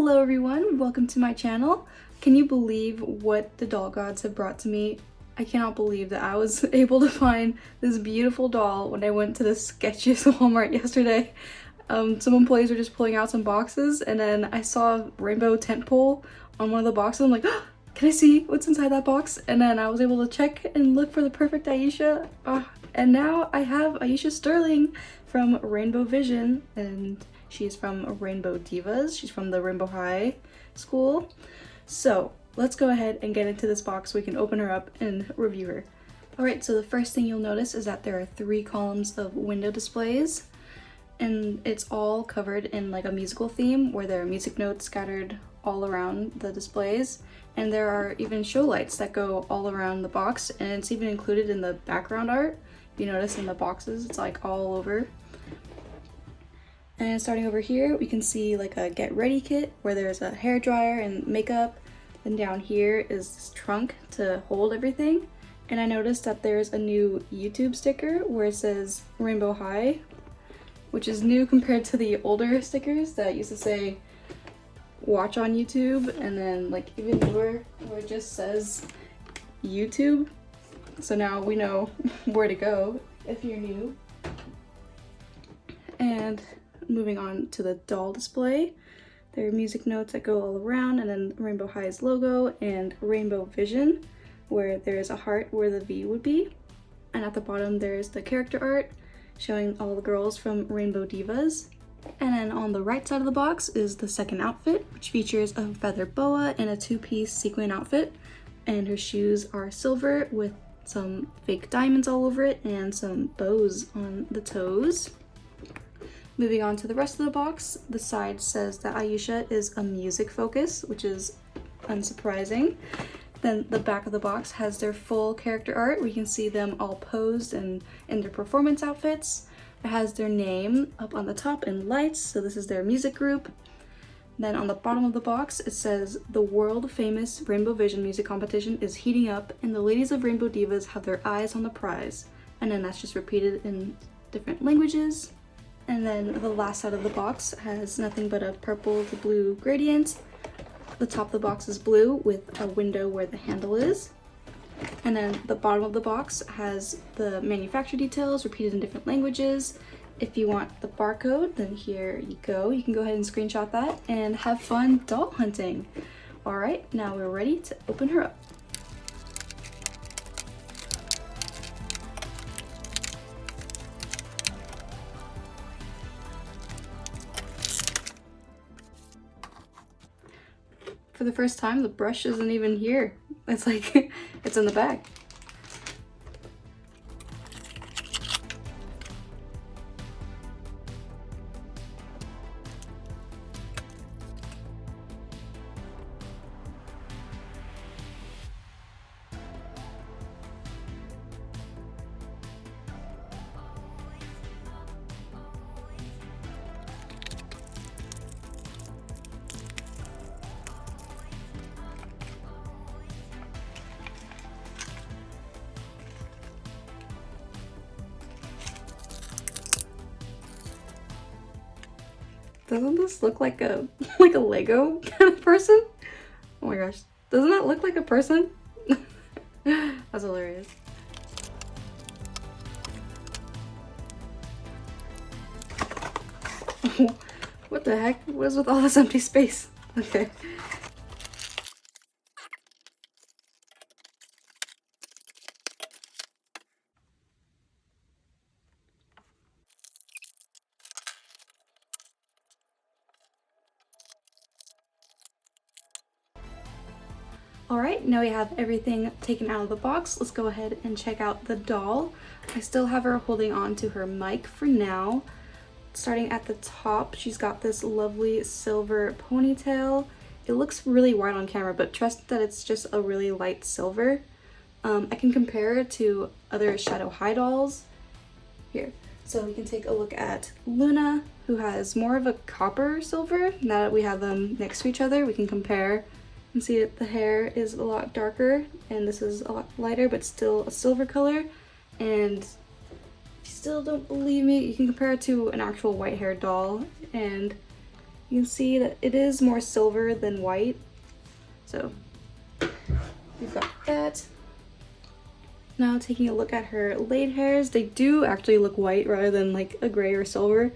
Hello everyone, welcome to my channel. Can you believe what the doll gods have brought to me? I cannot believe that I was able to find this beautiful doll when I went to the sketchiest Walmart yesterday. Some employees were just pulling out some boxes and then I saw a rainbow tent pole on one of the boxes. I'm like, oh, can I see what's inside that box? And then I was able to check and look for the perfect Ayesha. And now I have Ayesha Sterling from Rainbow Vision, and she's from Rainbow Divas. She's from the Rainbow High school. So let's go ahead and get into this box so we can open her up and review her. Alright, so the first thing you'll notice is that there are 3 columns of window displays, and it's all covered in like a musical theme where there are music notes scattered all around the displays, and there are even show lights that go all around the box, and it's even included in the background art. If you notice in the boxes, it's like all over. And starting over here, we can see like a get ready kit where there's a hair dryer and makeup. Then down here is this trunk to hold everything. And I noticed that there's a new YouTube sticker where it says Rainbow High, which is new compared to the older stickers that used to say watch on YouTube, and then like even newer where it just says YouTube. So now we know where to go if you're new. And moving on to the doll display, there are music notes that go all around, and then Rainbow High's logo and Rainbow Vision, where there's a heart where the V would be. And at the bottom there's the character art showing all the girls from Rainbow Divas. And then on the right side of the box is the second outfit, which features a feather boa and a 2-piece sequin outfit. And her shoes are silver with some fake diamonds all over it and some bows on the toes. Moving on to the rest of the box, the side says that Ayesha is a music focus, which is unsurprising. Then the back of the box has their full character art where you can see them all posed and in their performance outfits. It has their name up on the top in lights, so this is their music group. Then on the bottom of the box, it says the world famous Rainbow Vision music competition is heating up and the ladies of Rainbow Divas have their eyes on the prize. And then that's just repeated in different languages. And then the last side of the box has nothing but a purple to blue gradient. The top of the box is blue with a window where the handle is. And then the bottom of the box has the manufacturer details repeated in different languages. If you want the barcode, then here you go. You can go ahead and screenshot that and have fun doll hunting. All right, now we're ready to open her up. For the first time, the brush isn't even here. It's like, it's in the bag. Doesn't this look like a Lego kind of person? Oh my gosh, doesn't that look like a person? That's hilarious. What the heck? What is with all this empty space? Okay. Alright, now we have everything taken out of the box. Let's go ahead and check out the doll. I still have her holding on to her mic for now. Starting at the top, she's got this lovely silver ponytail. It looks really white on camera, but trust that it's just a really light silver. I can compare it to other Shadow High dolls. Here, so we can take a look at Luna, who has more of a copper silver. Now that we have them next to each other, we can compare. You can see that the hair is a lot darker and this is a lot lighter, but still a silver color. And if you still don't believe me, you can compare it to an actual white haired doll, and You can see that it is more silver than white. So we've got that. Now taking a look at her laid hairs, they do actually look white rather than like a gray or silver.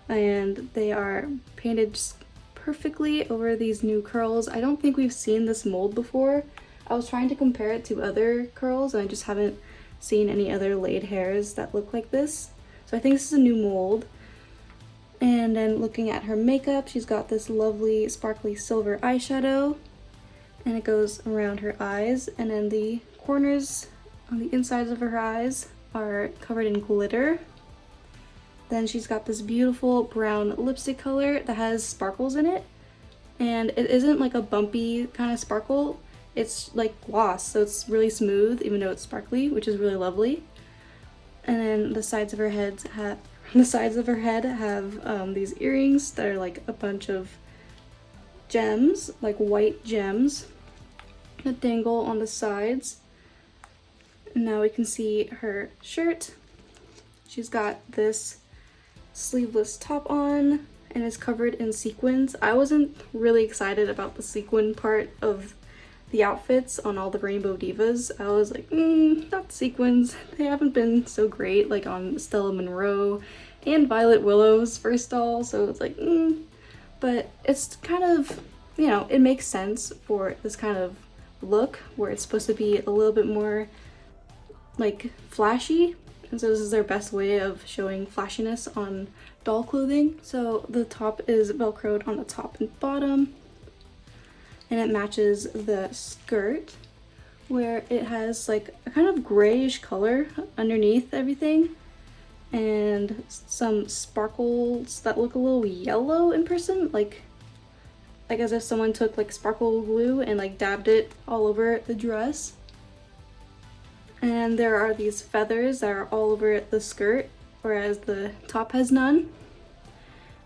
And they are painted just perfectly over these new curls. I don't think we've seen this mold before. I was trying to compare it to other curls and I just haven't seen any other laid hairs that look like this. So I think this is a new mold. And then looking at her makeup, she's got this lovely sparkly silver eyeshadow and it goes around her eyes, and then the corners on the insides of her eyes are covered in glitter. Then she's got this beautiful brown lipstick color that has sparkles in it, and it isn't like a bumpy kind of sparkle, it's like gloss, so it's really smooth even though it's sparkly, which is really lovely. And then the sides of her head have these earrings that are like a bunch of gems, like white gems that dangle on the sides. And now we can see her shirt. She's got this sleeveless top on and it's covered in sequins. I wasn't really excited about the sequin part of the outfits on all the Rainbow Divas. I was like, not sequins. They haven't been so great like on Stella Monroe and Violet Willow's first doll, so it's like, but it's kind of, you know, it makes sense for this kind of look where it's supposed to be a little bit more like flashy, and so this is their best way of showing flashiness on doll clothing. So the top is velcroed on the top and bottom, and it matches the skirt where it has like a kind of grayish color underneath everything and some sparkles that look a little yellow in person, like as if someone took like sparkle glue and like dabbed it all over the dress. And there are these feathers that are all over the skirt, whereas the top has none.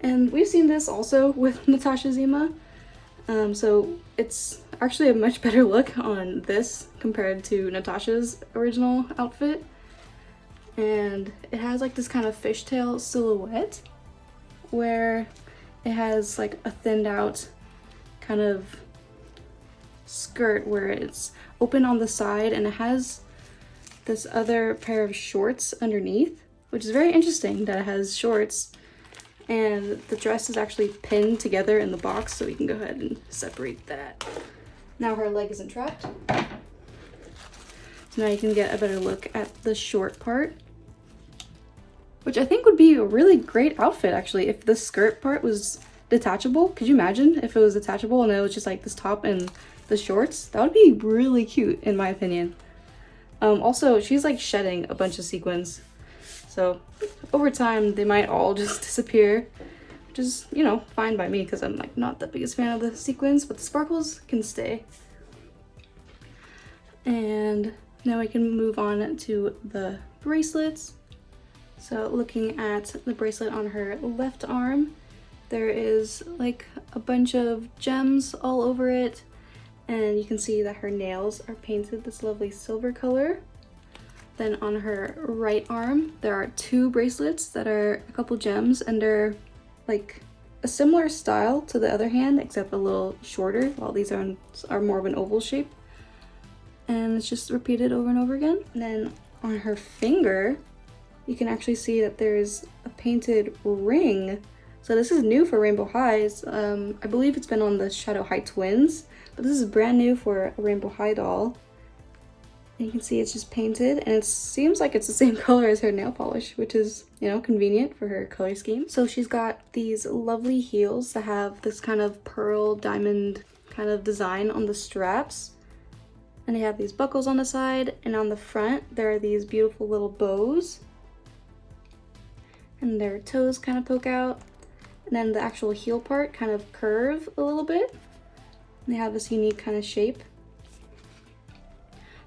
And we've seen this also with Natasha Zima. So it's actually a much better look on this compared to Natasha's original outfit. And it has like this kind of fishtail silhouette where it has like a thinned out kind of skirt where it's open on the side, and it has this other pair of shorts underneath, which is very interesting that it has shorts. And the dress is actually pinned together in the box, so we can go ahead and separate that. Now her leg isn't trapped. So now you can get a better look at the short part, which I think would be a really great outfit actually if the skirt part was detachable. Could you imagine if it was detachable and it was just like this top and the shorts? That would be really cute in my opinion. Also, she's like shedding a bunch of sequins, so over time they might all just disappear, which is, you know, fine by me because I'm like not the biggest fan of the sequins, but the sparkles can stay. And now we can move on to the bracelets. So looking at the bracelet on her left arm, there is like a bunch of gems all over it, and you can see that her nails are painted this lovely silver color. Then on her right arm, there are two bracelets that are a couple gems, and they're like a similar style to the other hand, except a little shorter, while these are more of an oval shape. And it's just repeated over and over again. And then on her finger, you can actually see that there's a painted ring. So this is new for Rainbow Highs. I believe it's been on the Shadow High Twins, but this is brand new for a Rainbow High doll. And you can see it's just painted, and it seems like it's the same color as her nail polish, which is, you know, convenient for her color scheme. So she's got these lovely heels that have this kind of pearl diamond kind of design on the straps. And they have these buckles on the side, and on the front there are these beautiful little bows. And their toes kind of poke out. And then the actual heel part kind of curve a little bit. And they have this unique kind of shape.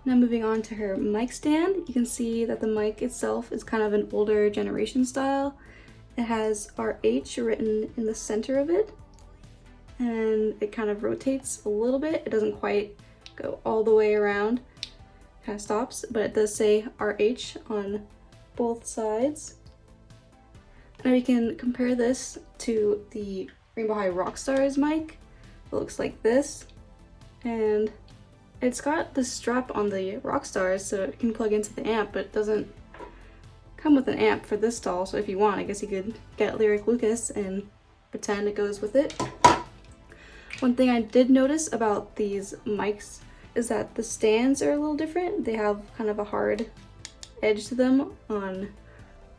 Now moving on to her mic stand, you can see that the mic itself is kind of an older generation style. It has RH written in the center of it, and it kind of rotates a little bit. It doesn't quite go all the way around, kind of stops, but it does say RH on both sides. Now we can compare this to the Rainbow High Rockstars mic. It looks like this, and it's got the strap on the Rockstars so it can plug into the amp, but it doesn't come with an amp for this doll, so if you want, I guess you could get Lyric Lucas and pretend it goes with it. One thing I did notice about these mics is that the stands are a little different. They have kind of a hard edge to them on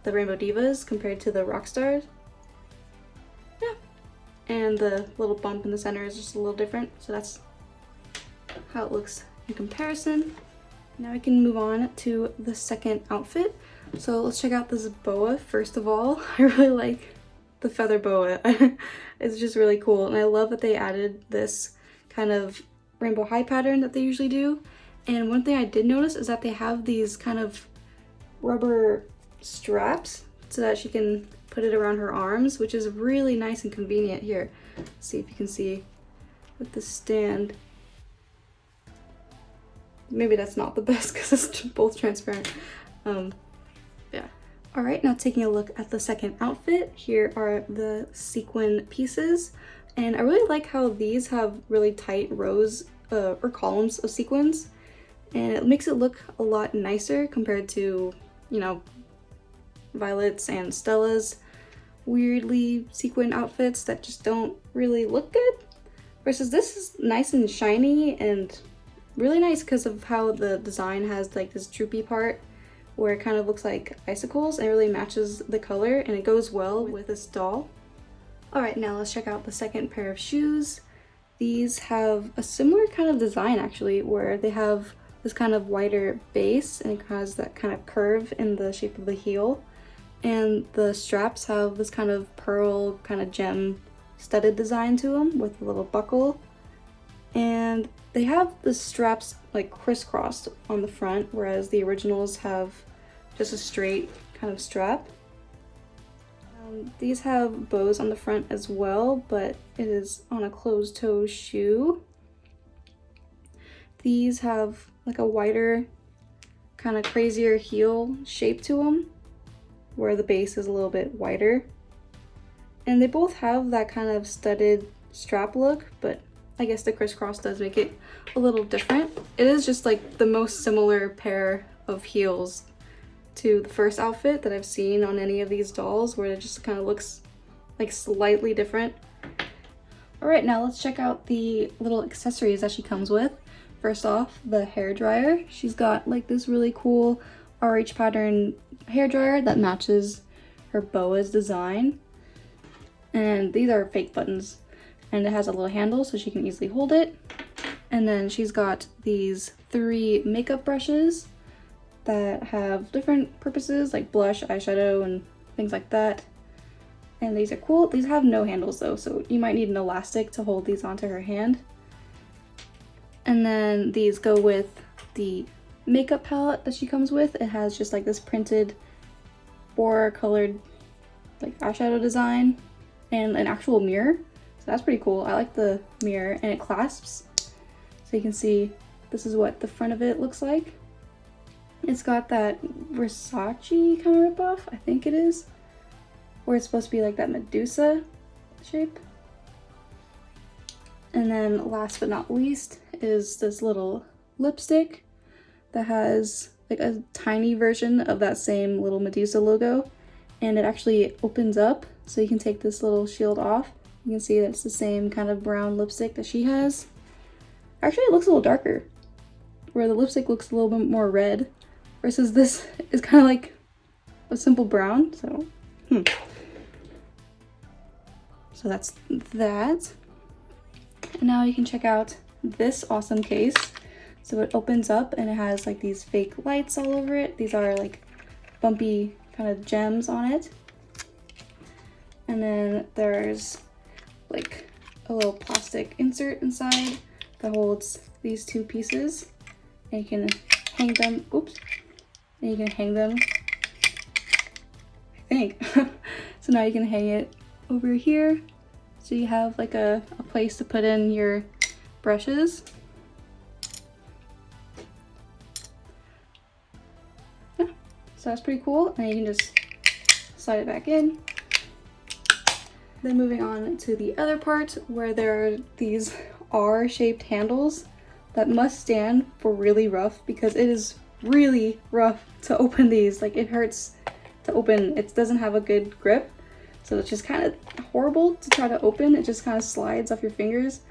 the Rainbow Divas compared to the Rockstars. Yeah. And the little bump in the center is just a little different, so that's how it looks in comparison. Now we can move on to the second outfit. So let's check out this boa first of all. I really like the feather boa. It's just really cool, and I love that they added this kind of rainbow high pattern that they usually do. And one thing I did notice is that they have these kind of rubber straps so that she can put it around her arms, which is really nice and convenient. Here, let's see if you can see with the stand. Maybe that's not the best because it's both transparent. Yeah. All right, now taking a look at the second outfit, here are the sequin pieces. And I really like how these have really tight rows or columns of sequins. And it makes it look a lot nicer compared to, you know, Violet's and Stella's weirdly sequin outfits that just don't really look good. Versus this is nice and shiny and really nice because of how the design has like this droopy part where it kind of looks like icicles, and it really matches the color and it goes well with this doll. Alright, now let's check out the second pair of shoes. These have a similar kind of design actually, where they have this kind of wider base and it has that kind of curve in the shape of the heel. And the straps have this kind of pearl kind of gem studded design to them with a little buckle. And they have the straps like crisscrossed on the front, whereas the originals have just a straight kind of strap. These have bows on the front as well, but it is on a closed toe shoe. These have like a wider, kind of crazier heel shape to them, where the base is a little bit wider. And they both have that kind of studded strap look, but I guess the crisscross does make it a little different. It is just like the most similar pair of heels to the first outfit that I've seen on any of these dolls, where it just kind of looks like slightly different. All right, now let's check out the little accessories that she comes with. First off, the hair dryer. She's got like this really cool RH pattern hair dryer that matches her boa's design. And these are fake buttons, and it has a little handle so she can easily hold it. And then she's got these 3 makeup brushes that have different purposes like blush, eyeshadow, and things like that. And these are cool. These have no handles though, so you might need an elastic to hold these onto her hand. And then these go with the makeup palette that she comes with. It has just like this printed 4-colored like eyeshadow design and an actual mirror. So that's pretty cool. I like the mirror, and it clasps. So you can see this is what the front of it looks like. It's got that Versace kind of ripoff, I think it is, where it's supposed to be like that Medusa shape. And then last but not least is this little lipstick that has like a tiny version of that same little Medusa logo, and it actually opens up so you can take this little shield off. You can see that it's the same kind of brown lipstick that she has. Actually, it looks a little darker, where the lipstick looks a little bit more red, versus this is kind of like a simple brown. So so that's that. And now you can check out this awesome case. So it opens up and it has like these fake lights all over it. These are like bumpy kind of gems on it. And then there's like a little plastic insert inside that holds these 2 pieces. And you can hang them, oops. And you can hang them, I think. So now you can hang it over here. So you have like a place to put in your brushes. Yeah, so that's pretty cool. And you can just slide it back in. Then moving on to the other part where there are these R-shaped handles that must stand for really rough, because it is really rough to open these. Like, it hurts to open. It doesn't have a good grip, so it's just kind of horrible to try to open. It just kind of slides off your fingers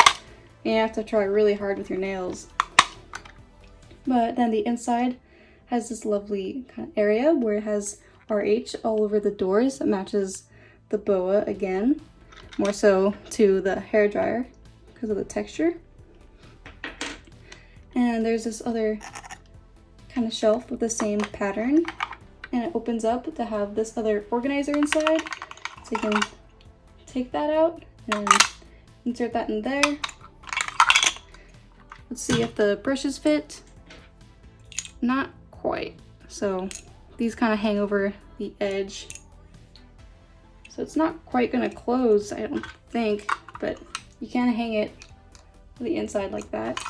and you have to try really hard with your nails. But then the inside has this lovely kind of area where it has RH all over the doors that matches the boa again, more so to the hair dryer because of the texture. And there's this other kind of shelf with the same pattern, and it opens up to have this other organizer inside, so you can take that out and insert that in there. Let's see if the brushes fit. Not quite. So these kind of hang over the edge, so it's not quite gonna close, I don't think, but you can hang it to the inside like that.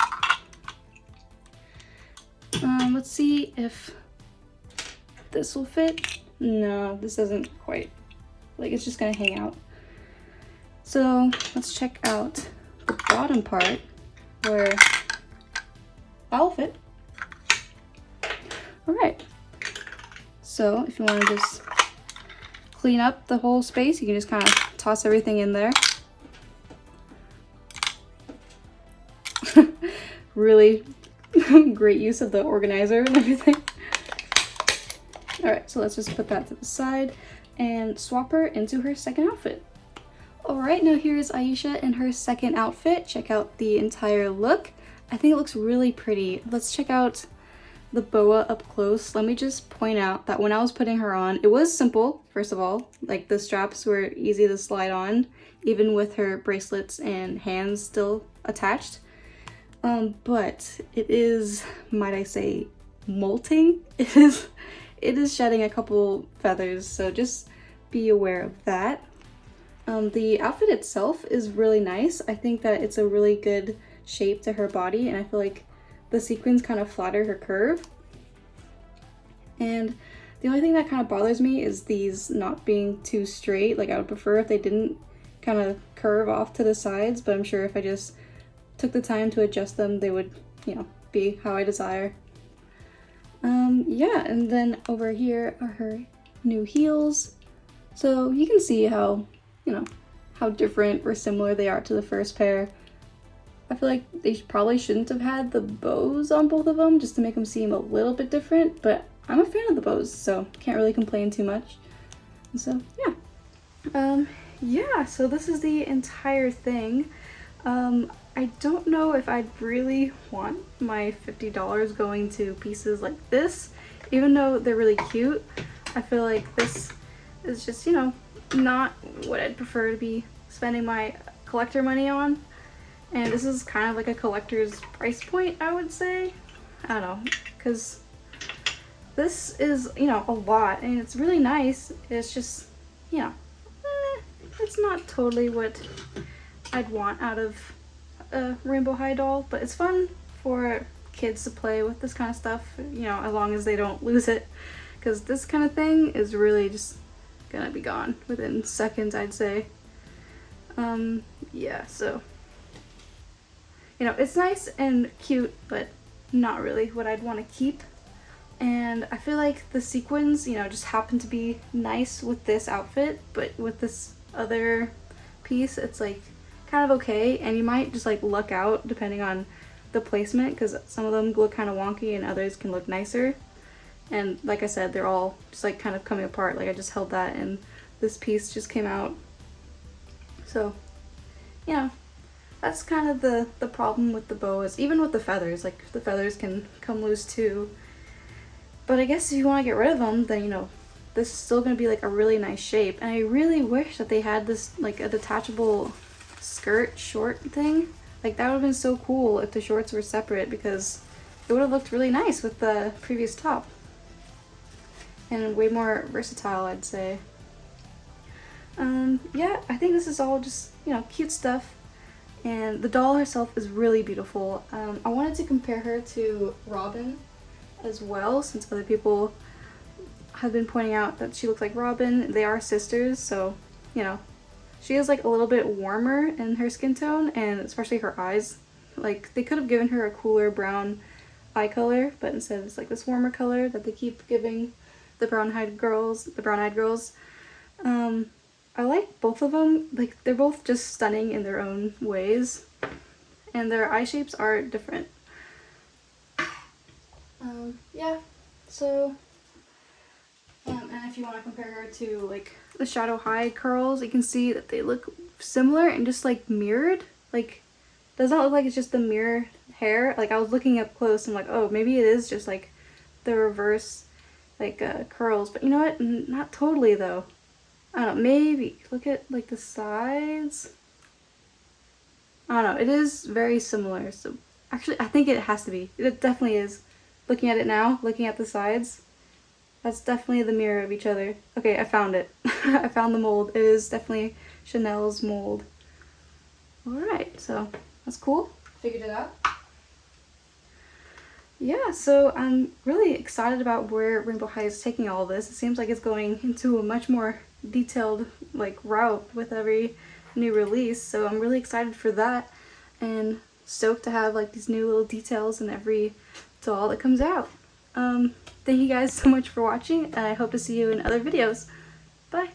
Let's see if this will fit. No, this doesn't quite. Like, it's just gonna hang out. So let's check out the bottom part where that'll fit. All right. So if you want to just clean up the whole space, you can just kind of toss everything in there. Really great use of the organizer and everything. All right, so let's just put that to the side and swap her into her second outfit. All right, now here's Ayesha in her second outfit. Check out the entire look. I think it looks really pretty. Let's check out the boa up close. Let me just point out that when I was putting her on, it was simple, first of all. Like, the straps were easy to slide on, even with her bracelets and hands still attached. But it is, might I say, molting. It is shedding a couple feathers, so just be aware of that. The outfit itself is really nice. I think that it's a really good shape to her body, and I feel like the sequins kind of flatter her curve. And the only thing that kind of bothers me is these not being too straight. Like, I would prefer if they didn't kind of curve off to the sides, but I'm sure if I just took the time to adjust them, they would, you know, be how I desire. Yeah, and then over here are her new heels. So you can see how, you know, how different or similar they are to the first pair. I feel like they probably shouldn't have had the bows on both of them, just to make them seem a little bit different, but I'm a fan of the bows, so can't really complain too much. And so, yeah. Yeah, so this is the entire thing. I don't know if I'd really want my $50 going to pieces like this, even though they're really cute. I feel like this is just, you know, not what I'd prefer to be spending my collector money on. And this is kind of like a collector's price point, I would say. I don't know, because this is, you know, a lot, and it's really nice. It's just, you know, it's not totally what I'd want out of a Rainbow High doll, but it's fun for kids to play with this kind of stuff, you know, as long as they don't lose it, because this kind of thing is really just gonna be gone within seconds, I'd say. Yeah, so, you know, it's nice and cute, but not really what I'd want to keep. And I feel like the sequins, you know, just happen to be nice with this outfit, but with this other piece, it's like kind of okay, and you might just like luck out depending on the placement, because some of them look kind of wonky and others can look nicer. And like I said, they're all just like kind of coming apart. Like, I just held that and this piece just came out. So, you know, that's kind of the problem with the boas. Even with the feathers, like the feathers can come loose too. But I guess if you want to get rid of them, then, you know, this is still going to be like a really nice shape. And I really wish that they had this like a detachable skirt short thing. Like, that would have been so cool if the shorts were separate, because it would have looked really nice with the previous top. And way more versatile, I'd say. Yeah, I think this is all just, you know, cute stuff. And the doll herself is really beautiful. I wanted to compare her to Robin as well, since other people have been pointing out that she looks like Robin. They are sisters, so, you know, She is like a little bit warmer in her skin tone, and especially her eyes. Like they could have given her a cooler brown eye color, but instead it's like this warmer color that they keep giving the brown-eyed girls. I like both of them. Like they're both just stunning in their own ways, and their eye shapes are different. Yeah, so and if you want to compare her to like the Shadow High curls, you can see that they look similar and just like mirrored. Like, does not look like it's just the mirror hair. Like I was looking up close and I'm like, oh, maybe it is just like the reverse like curls, but you know what? Not totally though. I don't know, maybe look at like the sides. I don't know, it is very similar. So actually I think it has to be. It definitely is. Looking at it now, looking at the sides, that's definitely the mirror of each other. Okay, I found it. I found the mold. It is definitely Chanel's mold. Alright, so that's cool. Figured it out. Yeah, so I'm really excited about where Rainbow High is taking all this. It seems like it's going into a much more detailed like route with every new release, so I'm really excited for that and stoked to have like these new little details in every doll that comes out. Thank you guys so much for watching, and I hope to see you in other videos. Bye!